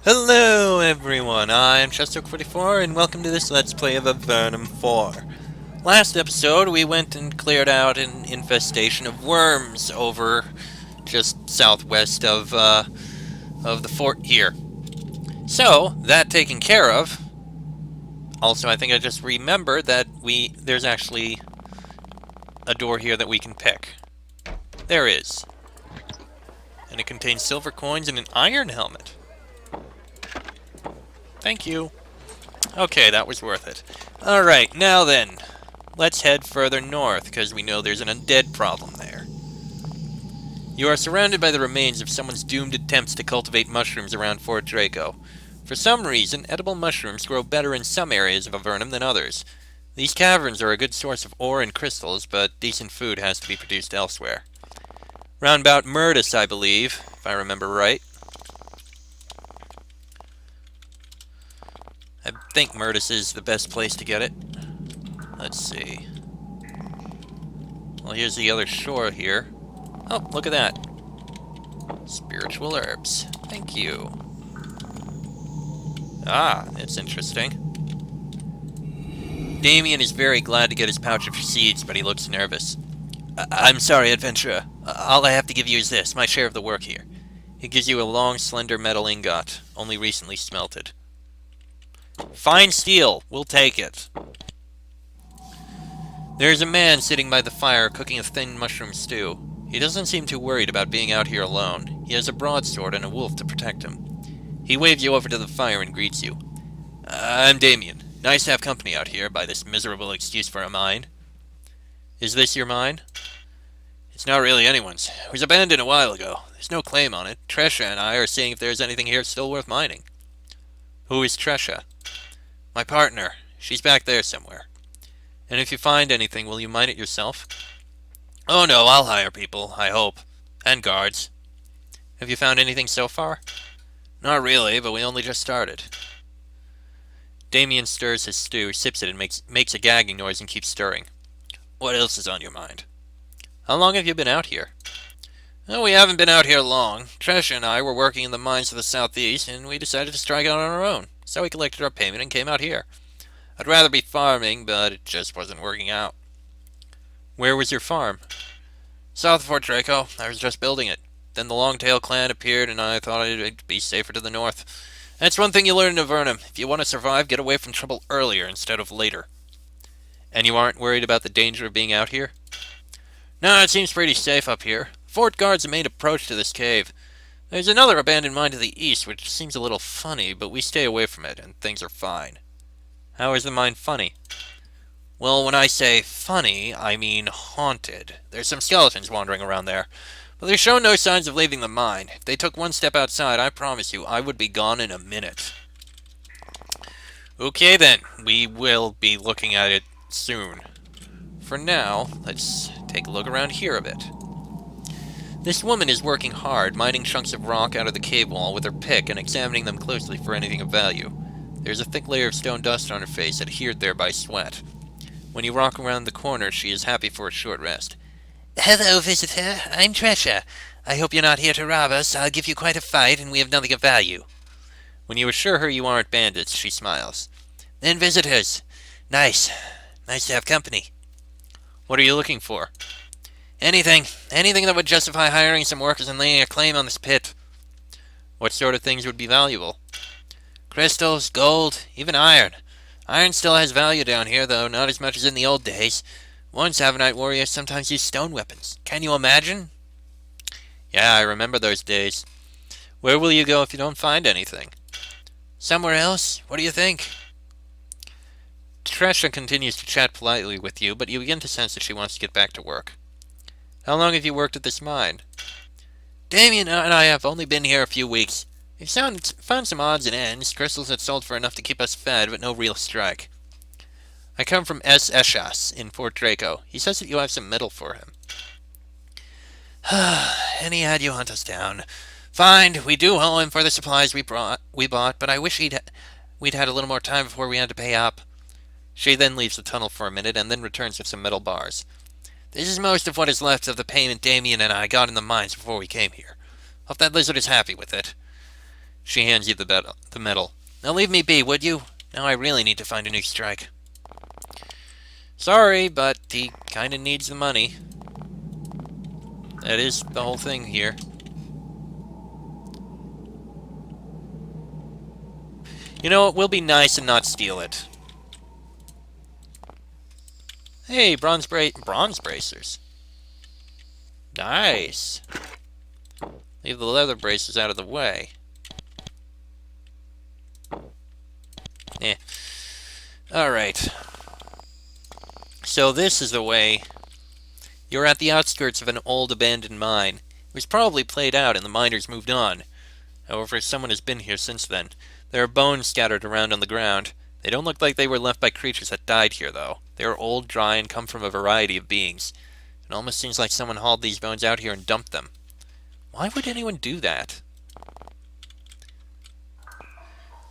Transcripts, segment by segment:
Hello everyone, I'm Chestoke44 and welcome to this Let's Play of Avernum 4. Last episode we went and cleared out an infestation of worms over just southwest of the fort here. So, that taken care of. Also, I think I just remembered that there's actually a door here that we can pick. There is. And it contains silver coins and an iron helmet. Thank you. Okay, that was worth it. Alright, now then. Let's head further north, because we know there's an undead problem there. You are surrounded by the remains of someone's doomed attempts to cultivate mushrooms around Fort Draco. For some reason, edible mushrooms grow better in some areas of Avernum than others. These caverns are a good source of ore and crystals, but decent food has to be produced elsewhere. Roundabout Murtis, I believe, if I remember right. I think Murtis is the best place to get it. Let's see. Well, here's the other shore here. Oh, look at that. Spiritual herbs. Thank you. Ah, that's interesting. Damien is very glad to get his pouch of seeds, but he looks nervous. I'm sorry, adventurer. All I have to give you is this, my share of the work here. He gives you a long, slender metal ingot, only recently smelted. Fine steel. We'll take it. There's a man sitting by the fire cooking a thin mushroom stew. He doesn't seem too worried about being out here alone. He has a broadsword and a wolf to protect him. He waves you over to the fire and greets you. I'm Damien. Nice to have company out here by this miserable excuse for a mine. Is this your mine? It's not really anyone's. It was abandoned a while ago. There's no claim on it. Tresha and I are seeing if there's anything here still worth mining. Who is Tresha? My partner. She's back there somewhere. And if you find anything, will you mine it yourself? Oh no, I'll hire people, I hope. And guards. Have you found anything so far? Not really, but we only just started. Damien stirs his stew, sips it, and makes a gagging noise and keeps stirring. What else is on your mind? How long have you been out here? Well, we haven't been out here long. Tresha and I were working in the mines of the southeast, and we decided to strike out on our own. So we collected our payment and came out here. I'd rather be farming, but it just wasn't working out. Where was your farm? South of Fort Draco. I was just building it. Then the Longtail clan appeared, and I thought it'd be safer to the north. That's one thing you learn in Avernum. If you want to survive, get away from trouble earlier instead of later. And you aren't worried about the danger of being out here? No, it seems pretty safe up here. Fort guards the main approach to this cave. There's another abandoned mine to the east, which seems a little funny, but we stay away from it, and things are fine. How is the mine funny? Well, when I say funny, I mean haunted. There's some skeletons wandering around there, but they show no signs of leaving the mine. If they took one step outside, I promise you, I would be gone in a minute. Okay then, we will be looking at it soon. For now, let's take a look around here a bit. This woman is working hard, mining chunks of rock out of the cave wall with her pick and examining them closely for anything of value. There's a thick layer of stone dust on her face, adhered there by sweat. When you walk around the corner, she is happy for a short rest. Hello, visitor. I'm Tresha. I hope you're not here to rob us. I'll give you quite a fight, and we have nothing of value. When you assure her you aren't bandits, she smiles. Then visitors. Nice. Nice to have company. What are you looking for? Anything. Anything that would justify hiring some workers and laying a claim on this pit. What sort of things would be valuable? Crystals, gold, even iron. Iron still has value down here, though not as much as in the old days. Once Avernite warriors sometimes used stone weapons. Can you imagine? Yeah, I remember those days. Where will you go if you don't find anything? Somewhere else? What do you think? Tresha continues to chat politely with you, but you begin to sense that she wants to get back to work. How long have you worked at this mine? Damien and I have only been here a few weeks. We've found some odds and ends, crystals that sold for enough to keep us fed, but no real strike. I come from S. Eshas in Fort Draco. He says that you have some metal for him. And he had you hunt us down. Fine, we do owe him for the supplies we bought, but I wish we'd had a little more time before we had to pay up. She then leaves the tunnel for a minute and then returns with some metal bars. This is most of what is left of the payment Damien and I got in the mines before we came here. Hope that lizard is happy with it. She hands you the medal. Now leave me be, would you? Now I really need to find a new strike. Sorry, but he kinda needs the money. That is the whole thing here. You know, it will be nice and not steal it. Hey, bronze bracers. Nice. Leave the leather braces out of the way. Eh. Alright. So this is the way. You're at the outskirts of an old abandoned mine. It was probably played out and the miners moved on. However, someone has been here since then. There are bones scattered around on the ground. They don't look like they were left by creatures that died here, though. They are old, dry, and come from a variety of beings. It almost seems like someone hauled these bones out here and dumped them. Why would anyone do that?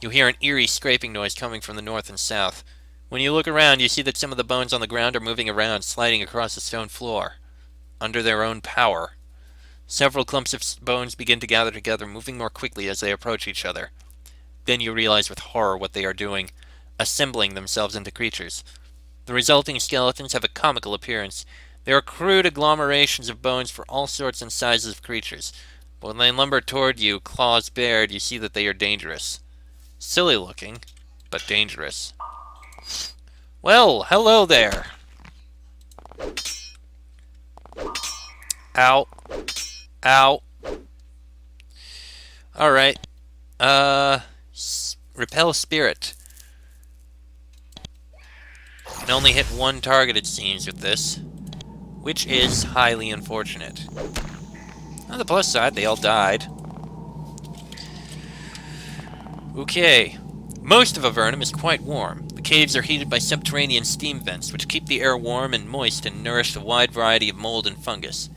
You hear an eerie scraping noise coming from the north and south. When you look around, you see that some of the bones on the ground are moving around, sliding across the stone floor. Under their own power. Several clumps of bones begin to gather together, moving more quickly as they approach each other. Then you realize with horror what they are doing, assembling themselves into creatures. The resulting skeletons have a comical appearance. They are crude agglomerations of bones for all sorts and sizes of creatures. But when they lumber toward you, claws bared, you see that they are dangerous. Silly looking, but dangerous. Well, hello there. Ow. Ow. Alright. Repel spirit. You can only hit one target, it seems, with this, which is highly unfortunate. On the plus side, they all died. Okay. Most of Avernum is quite warm. The caves are heated by subterranean steam vents, which keep the air warm and moist and nourish a wide variety of mold and fungus.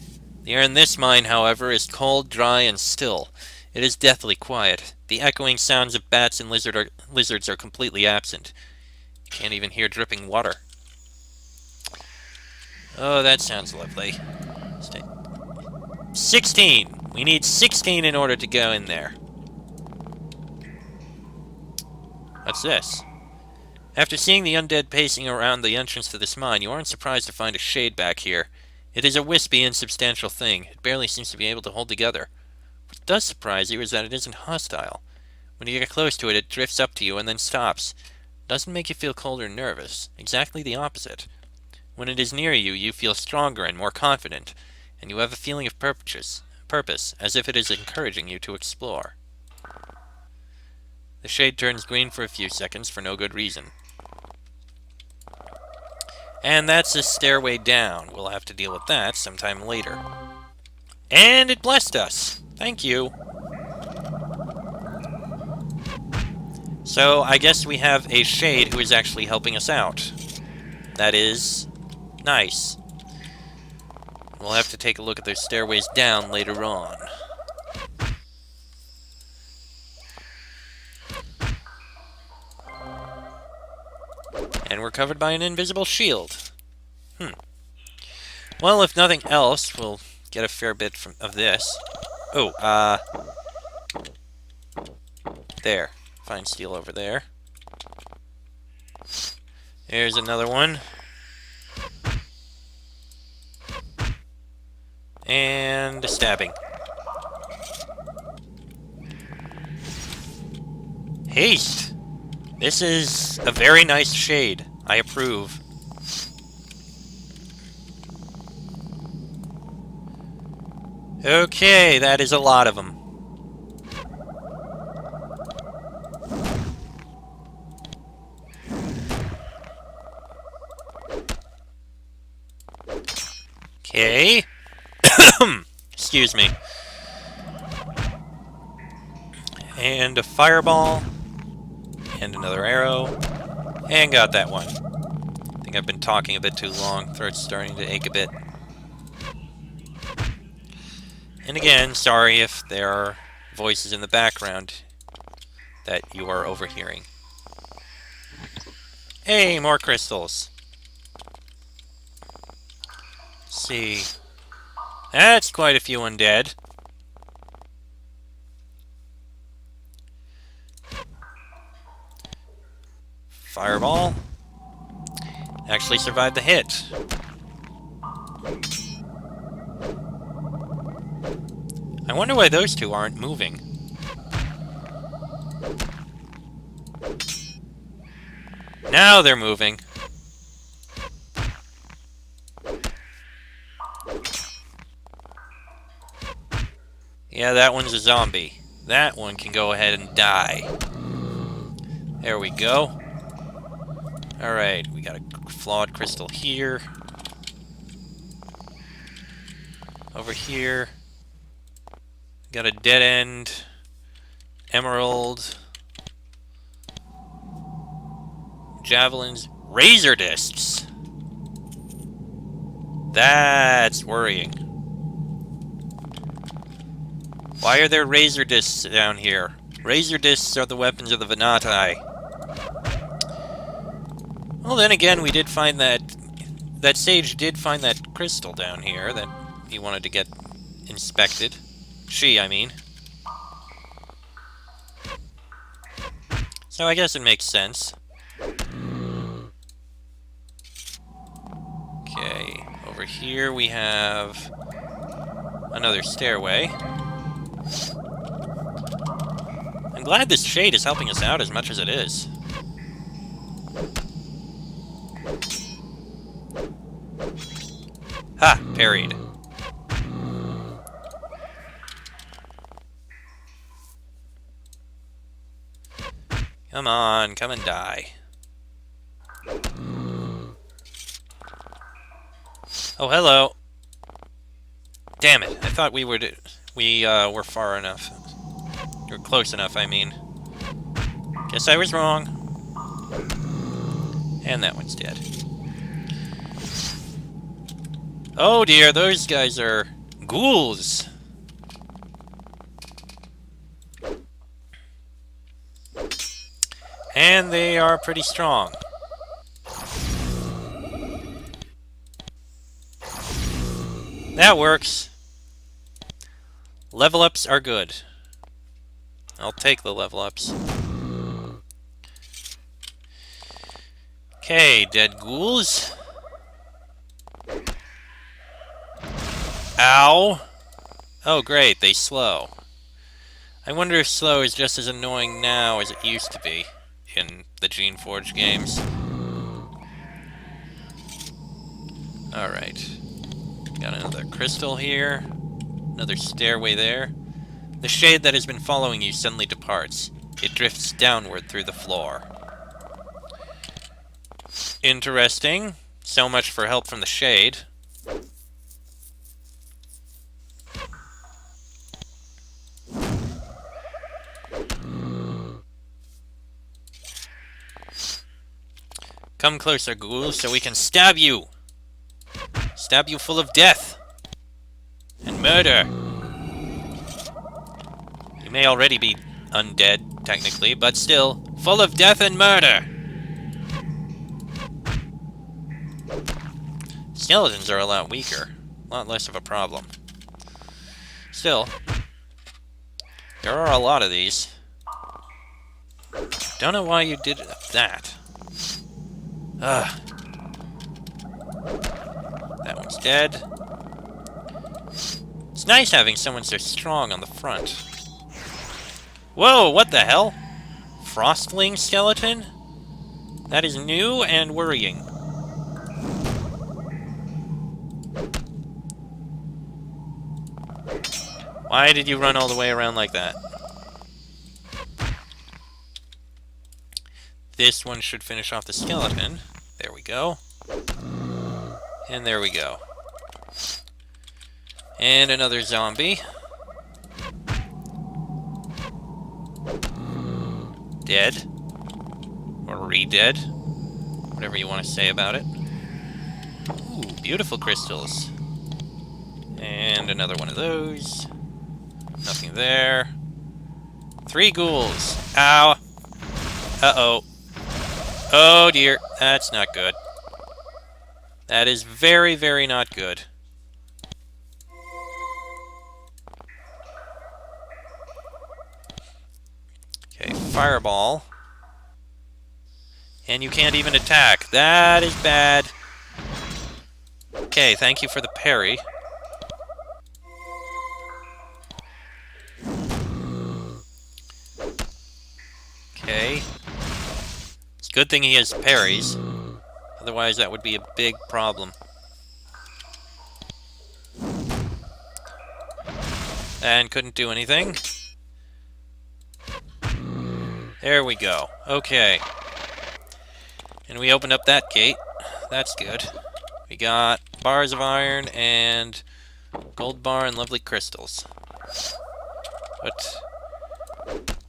The air in this mine, however, is cold, dry, and still. It is deathly quiet. The echoing sounds of bats and lizards are completely absent. You can't even hear dripping water. Oh, that sounds lovely. 16! We need 16 in order to go in there. What's this? After seeing the undead pacing around the entrance to this mine, you aren't surprised to find a shade back here. It is a wispy, insubstantial thing. It barely seems to be able to hold together. What does surprise you is that it isn't hostile. When you get close to it, it drifts up to you and then stops. It doesn't make you feel cold or nervous. Exactly the opposite. When it is near you, you feel stronger and more confident, and you have a feeling of purpose, as if it is encouraging you to explore. The shade turns green for a few seconds for no good reason. And that's a stairway down. We'll have to deal with that sometime later. And it blessed us. Thank you. So, I guess we have a shade who is actually helping us out. That is nice. We'll have to take a look at those stairways down later on. And we're covered by an invisible shield. Well, if nothing else, we'll get a fair bit of this. Oh, there. Fine steel over there. Here's another one. And a stabbing. Haste! This is a very nice shade. I approve. Okay, that is a lot of them. Okay. Excuse me. And a fireball. And another arrow. And got that one. I think I've been talking a bit too long. Throat's starting to ache a bit. And again, sorry if there are voices in the background that you are overhearing. Hey, more crystals. Let's see. That's quite a few undead. Fireball. Actually survived the hit. I wonder why those two aren't moving. Now they're moving. Yeah, that one's a zombie. That one can go ahead and die. There we go. Alright, we got a flawed crystal here. Over here. Got a dead end. Emerald. Javelins. Razor discs! That's worrying. Why are there razor discs down here? Razor discs are the weapons of the Venati. Well, then again, we did find that... That sage did find that crystal down here that he wanted to get inspected. She, I mean. So I guess it makes sense. Okay, over here we have another stairway. I'm glad this shade is helping us out as much as it is. Ha! Parried. Come on, come and die. Oh, hello. Damn it, I thought we were far enough. Or close enough, I mean. Guess I was wrong. And that one's dead. Oh dear, those guys are ghouls. And they are pretty strong. That works. Level ups are good. I'll take the level ups. Okay, dead ghouls. Ow! Oh great, they slow. I wonder if slow is just as annoying now as it used to be in the Gene Forge games. Alright. Got another crystal here. Another stairway there. The shade that has been following you suddenly departs. It drifts downward through the floor. Interesting. So much for help from the shade. Come closer, ghouls, so we can stab you! Stab you full of death! And murder! You may already be undead, technically, but still, full of death and murder! Skeletons are a lot weaker. A lot less of a problem. Still, there are a lot of these. Don't know why you did that. Ugh. That one's dead. It's nice having someone so strong on the front. Whoa, what the hell? Frostling skeleton? That is new and worrying. Why did you run all the way around like that? This one should finish off the skeleton. There we go. And there we go. And another zombie. Dead. Or re-dead. Whatever you want to say about it. Ooh, beautiful crystals. And another one of those. Nothing there. 3 ghouls. Ow. Uh-oh. Oh dear. That's not good. That is very, very not good. Okay, fireball. And you can't even attack. That is bad. Okay, thank you for the parry. Okay. It's a good thing he has parries. Otherwise, that would be a big problem. And couldn't do anything. There we go. Okay. And we opened up that gate. That's good. We got bars of iron and gold bar and lovely crystals. But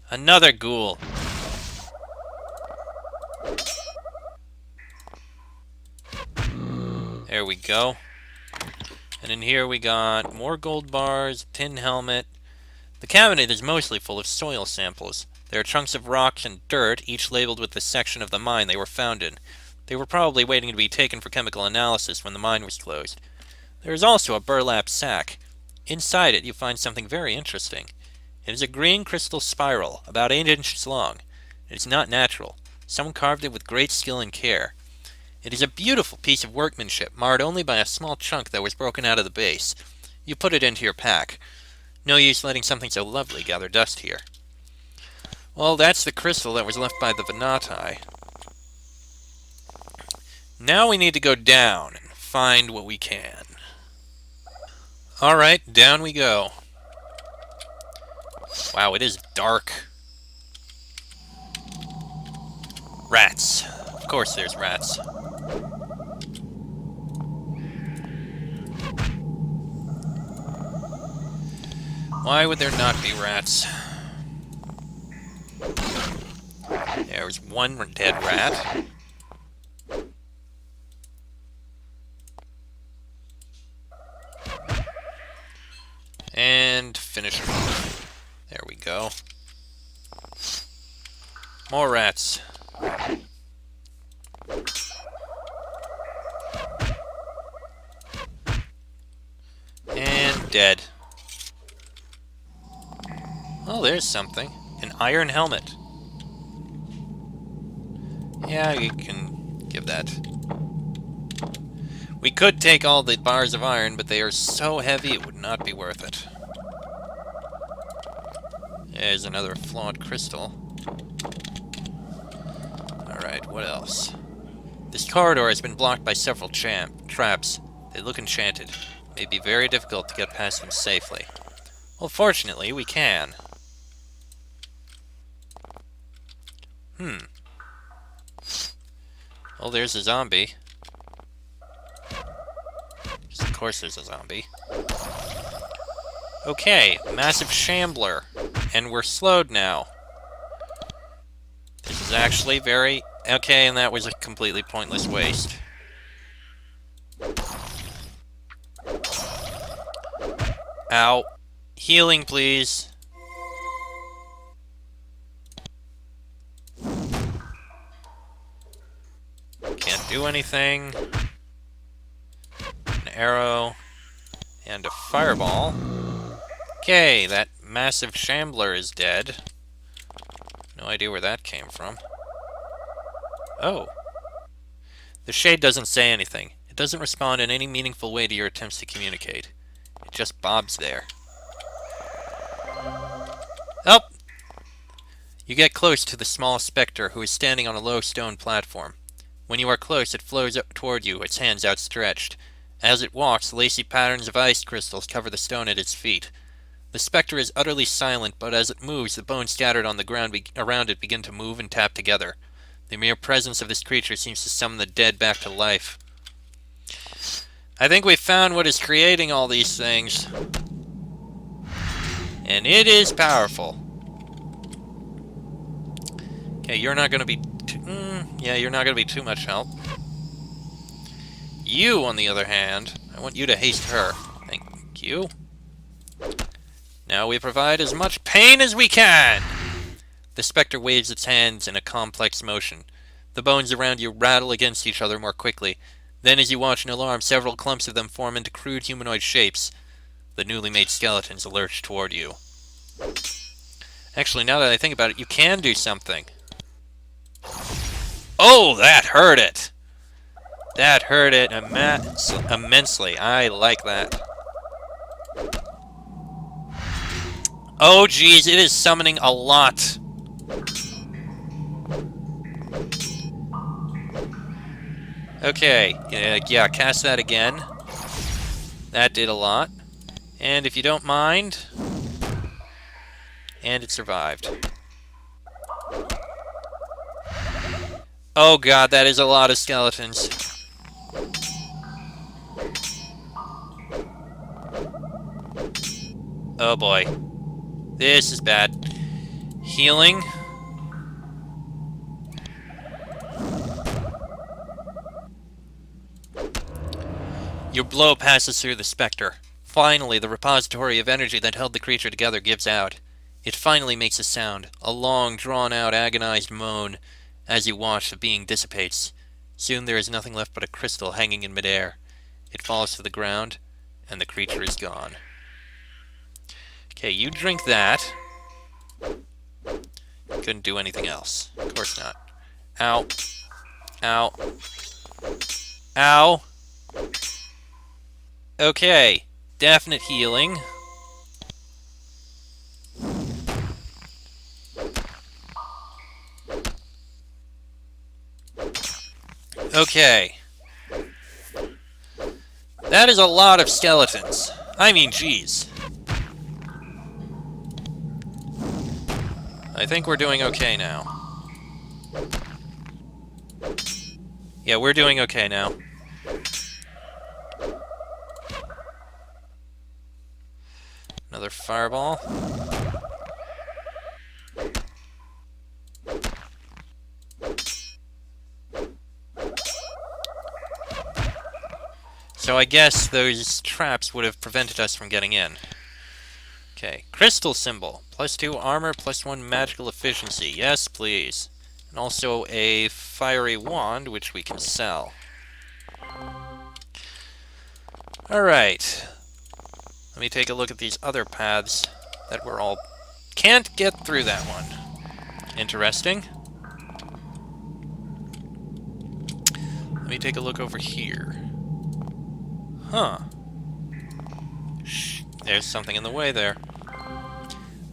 another ghoul. There we go. And in here we got more gold bars, tin helmet. The cabinet is mostly full of soil samples. There are chunks of rocks and dirt, each labeled with the section of the mine they were found in. They were probably waiting to be taken for chemical analysis when the mine was closed. There is also a burlap sack. Inside it you find something very interesting. It is a green crystal spiral, about 8 inches long. It is not natural. Someone carved it with great skill and care. It is a beautiful piece of workmanship, marred only by a small chunk that was broken out of the base. You put it into your pack. No use letting something so lovely gather dust here. Well, that's the crystal that was left by the Venati. Now we need to go down and find what we can. Alright, down we go. Wow, it is dark. Rats. Of course there's rats. Why would there not be rats? There's one dead rat. And finish him off. There we go. More rats. And dead. Oh, there's something. An iron helmet. Yeah, you can give that. We could take all the bars of iron, but they are so heavy it would not be worth it. There's another flawed crystal. Alright, what else? This corridor has been blocked by several traps. They look enchanted. It may be very difficult to get past them safely. Well, fortunately, we can. Well, there's a zombie. Of course there's a zombie. Okay, massive shambler. And we're slowed now. This is actually very... Okay, and that was a completely pointless waste. Ow. Healing, please. Can't do anything. An arrow. And a fireball. Okay, that massive shambler is dead. No idea where that came from. Oh. The shade doesn't say anything. It doesn't respond in any meaningful way to your attempts to communicate. It just bobs there. Oh! You get close to the small specter who is standing on a low stone platform. When you are close, it flows up toward you, its hands outstretched. As it walks, lacy patterns of ice crystals cover the stone at its feet. The specter is utterly silent, but as it moves, the bones scattered on the ground around it begin to move and tap together. The mere presence of this creature seems to summon the dead back to life. I think we've found what is creating all these things. And it is powerful. Okay, you're not going to be... you're not going to be too much help. You, on the other hand, I want you to haste her. Thank you. Now we provide as much pain as we can! The specter waves its hands in a complex motion. The bones around you rattle against each other more quickly. Then, as you watch in alarm, several clumps of them form into crude humanoid shapes. The newly made skeletons lurch toward you. Actually, now that I think about it, you can do something. Oh, that hurt it! That hurt it immensely. I like that. Oh, geez, it is summoning a lot. Okay, yeah, cast that again. That did a lot. And if you don't mind... And it survived. Oh god, that is a lot of skeletons. Oh boy. This is bad. Healing. Your blow passes through the specter. Finally, the repository of energy that held the creature together gives out. It finally makes a sound, a long, drawn-out, agonized moan, as you watch the being dissipates. Soon there is nothing left but a crystal hanging in midair. It falls to the ground, and the creature is gone. Okay, you drink that. Couldn't do anything else. Of course not. Ow. Ow. Ow. Okay. Definite healing. Okay. That is a lot of skeletons. I mean, geez. I think we're doing okay now. Yeah, we're doing okay now. Another fireball. So I guess those traps would have prevented us from getting in. Okay, crystal symbol. +2 armor, +1 magical efficiency. Yes, please. And also a fiery wand, which we can sell. Alright. Let me take a look at these other paths that we're all... Can't get through that one. Interesting. Let me take a look over here. Huh. Shh. There's something in the way there.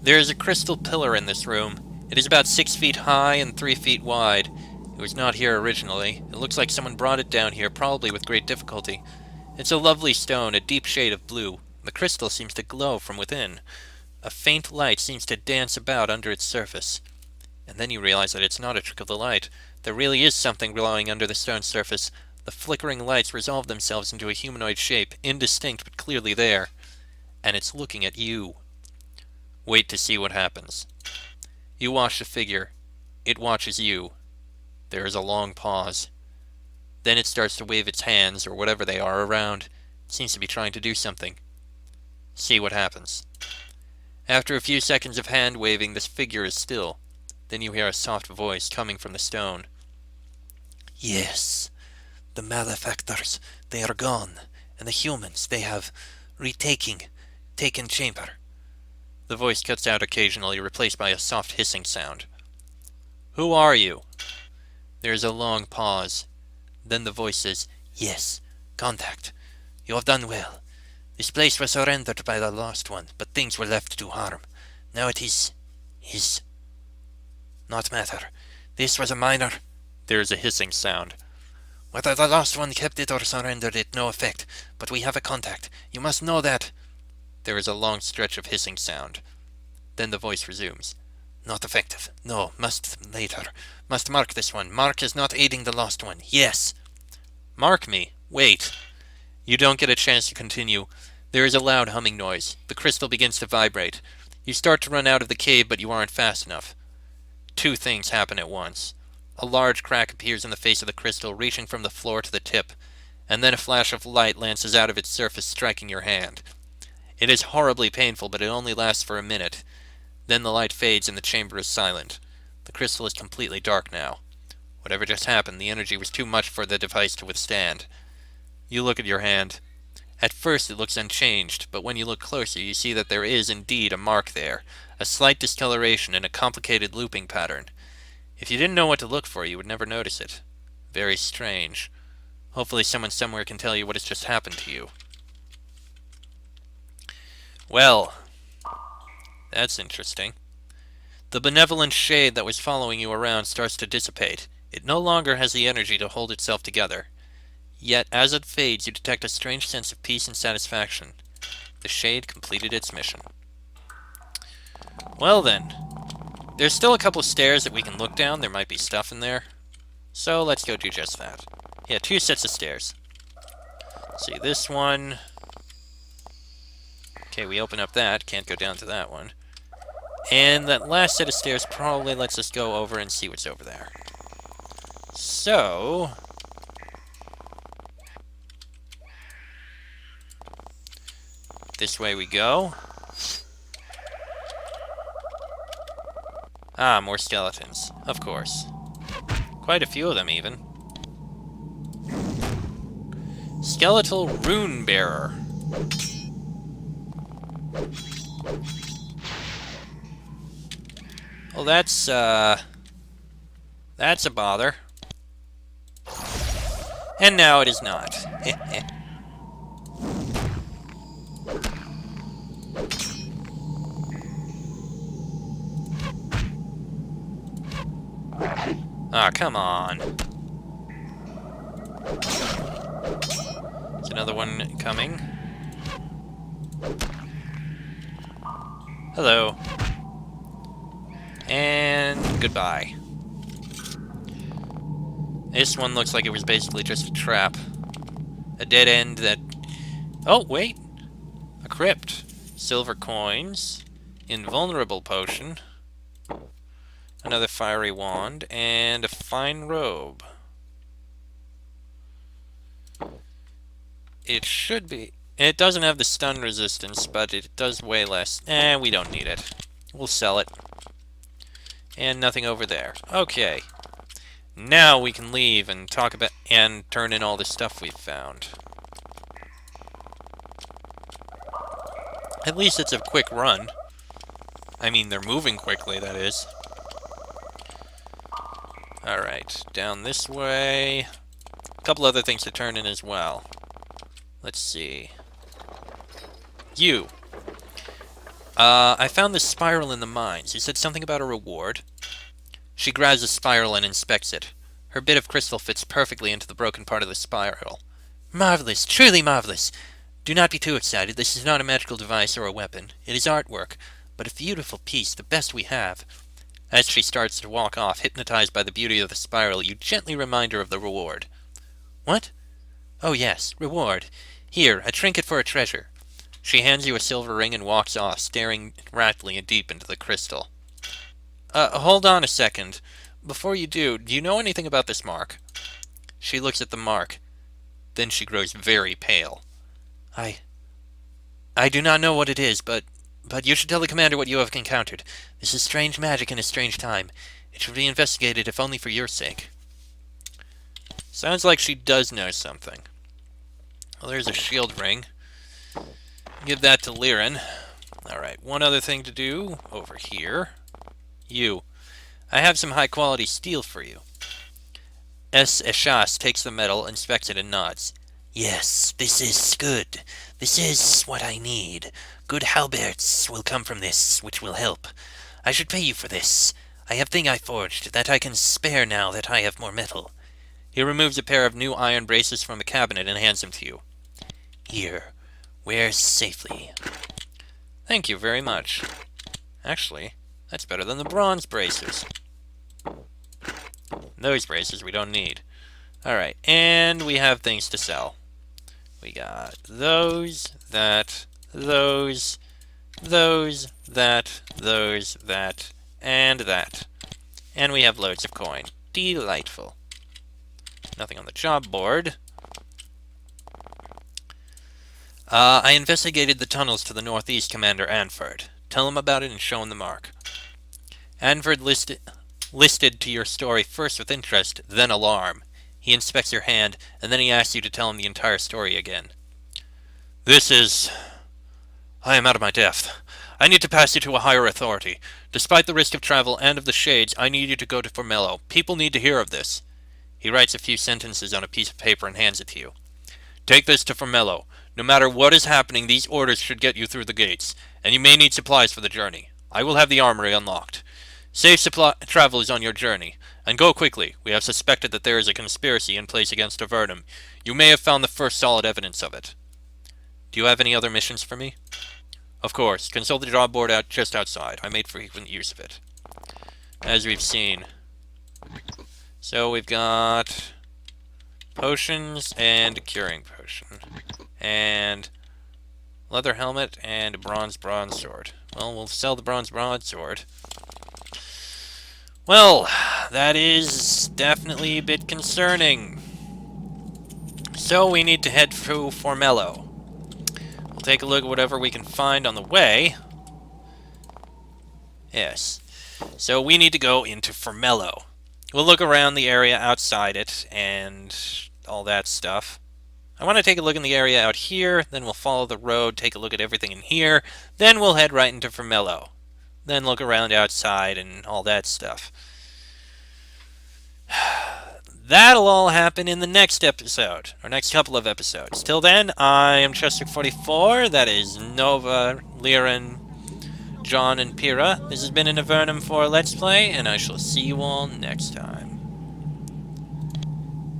There is a crystal pillar in this room. It is about 6 feet high and 3 feet wide. It was not here originally. It looks like someone brought it down here, probably with great difficulty. It's a lovely stone, a deep shade of blue. The crystal seems to glow from within. A faint light seems to dance about under its surface. And then you realize that it's not a trick of the light. There really is something glowing under the stone's surface. The flickering lights resolve themselves into a humanoid shape, indistinct but clearly there. And it's looking at you. Wait to see what happens. You watch the figure. It watches you. There is a long pause. Then it starts to wave its hands, or whatever they are, around. It seems to be trying to do something. See what happens. After a few seconds of hand waving, this figure is still. Then you hear a soft voice coming from the stone. Yes, the malefactors, they are gone, and the humans, they have taken chamber. The voice cuts out occasionally, replaced by a soft hissing sound. Who are you? There is a long pause. Then the voice says, Yes, contact. You have done well. This place was surrendered by the Lost One, but things were left to harm. Now it is not matter. This was a minor... There is a hissing sound. Whether the Lost One kept it or surrendered it, no effect. But we have a contact. You must know that... There is a long stretch of hissing sound. Then the voice resumes. Not effective. No, must later. Must mark this one. Mark is not aiding the Lost One. Yes. Mark me. Wait. You don't get a chance to continue. There is a loud humming noise. The crystal begins to vibrate. You start to run out of the cave, but you aren't fast enough. Two things happen at once. A large crack appears in the face of the crystal, reaching from the floor to the tip, and then a flash of light lances out of its surface, striking your hand. It is horribly painful, but it only lasts for a minute. Then the light fades and the chamber is silent. The crystal is completely dark now. Whatever just happened, the energy was too much for the device to withstand. You look at your hand. At first it looks unchanged, but when you look closer you see that there is indeed a mark there, a slight discoloration and a complicated looping pattern. If you didn't know what to look for, you would never notice it. Very strange. Hopefully someone somewhere can tell you what has just happened to you. Well, that's interesting. The benevolent shade that was following you around starts to dissipate. It no longer has the energy to hold itself together. Yet, as it fades, you detect a strange sense of peace and satisfaction. The shade completed its mission. Well then, there's still a couple of stairs that we can look down. There might be stuff in there. So let's go do just that. Yeah, 2 sets of stairs. Let's see, this one. Okay, we open up that. Can't go down to that one. And that last set of stairs probably lets us go over and see what's over there. So... this way we go. Ah, more skeletons. Of course. Quite a few of them, even. Skeletal Rune Bearer. Well, that's a bother. And now it is not. Ah, come on. There's another one coming. Hello. And goodbye. This one looks like it was basically just a trap. A dead end that... oh, wait! A crypt. Silver coins. Invulnerable potion. Another fiery wand. And a fine robe. It should be... it doesn't have the stun resistance, but it does way less. We don't need it. We'll sell it. And nothing over there. Okay. Now we can leave and talk about and turn in all the stuff we've found. At least it's a quick run. I mean, they're moving quickly, that is. Alright, down this way. A couple other things to turn in as well. Let's see. You. I found this spiral in the mines. You said something about a reward. She grabs the spiral and inspects it. Her bit of crystal fits perfectly into the broken part of the spiral. Marvelous! Truly marvelous! Do not be too excited. This is not a magical device or a weapon. It is artwork, but a beautiful piece, the best we have. As she starts to walk off, hypnotized by the beauty of the spiral, you gently remind her of the reward. What? Oh yes, reward. Here, a trinket for a treasure. She hands you a silver ring and walks off, staring raptly and deep into the crystal. Hold on a second. Before you do you know anything about this mark? She looks at the mark. Then she grows very pale. I do not know what it is, but you should tell the commander what you have encountered. This is strange magic in a strange time. It should be investigated, if only for your sake. Sounds like she does know something. Well, there's a shield ring. Give that to Liren. Alright, one other thing to do over here. You. I have some high-quality steel for you. S. Eshas takes the metal, inspects it, and nods. Yes, this is good. This is what I need. Good halberds will come from this, which will help. I should pay you for this. I have thing I forged that I can spare now that I have more metal. He removes a pair of new iron braces from a cabinet and hands them to you. Here. Wear safely. Thank you very much. Actually, that's better than the bronze braces. Those braces we don't need. Alright, and we have things to sell. We got those, that, those, that, and that. And we have loads of coin. Delightful. Nothing on the job board. I investigated the tunnels to the northeast, Commander Anford. Tell him about it and show him the mark. Anford listed to your story first with interest, then alarm. He inspects your hand, and then he asks you to tell him the entire story again. I am out of my depth. I need to pass you to a higher authority. Despite the risk of travel and of the Shades, I need you to go to Formello. People need to hear of this. He writes a few sentences on a piece of paper and hands it to you. Take this to Formello. No matter what is happening, these orders should get you through the gates, and you may need supplies for the journey. I will have the armory unlocked. Safe travel is on your journey, and go quickly. We have suspected that there is a conspiracy in place against Avernum. You may have found the first solid evidence of it. Do you have any other missions for me? Of course. Consult the job board out just outside. I made frequent use of it. As we've seen. So we've got potions and a curing potion. And leather helmet and a bronze broadsword. Well, we'll sell the bronze broadsword. Well, that is definitely a bit concerning. So we need to head to Formello. We'll take a look at whatever we can find on the way. Yes. So we need to go into Formello. We'll look around the area outside it and all that stuff. I want to take a look in the area out here, then we'll follow the road, take a look at everything in here, then we'll head right into Formello. Then look around outside and all that stuff. That'll all happen in the next episode, or next couple of episodes. Till then, I am Chester44, that is Nova, Liren, John, and Pyrrha. This has been an Avernum 4 Let's Play, and I shall see you all next time.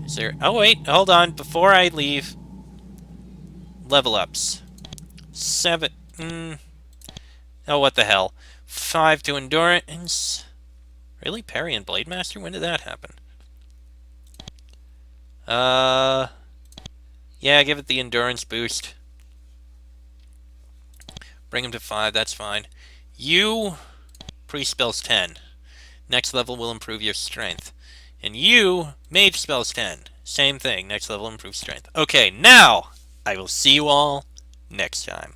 Is there... Oh, wait, hold on. Before I leave... Level ups. 7... Oh, what the hell. 5 to Endurance. Really? Parry and Blade Master? When did that happen? Yeah, give it the Endurance boost. Bring him to 5, that's fine. You... Pre-spells 10. Next level will improve your strength. And you, Mage spells 10. Same thing, next level improves strength. Okay, now, I will see you all next time.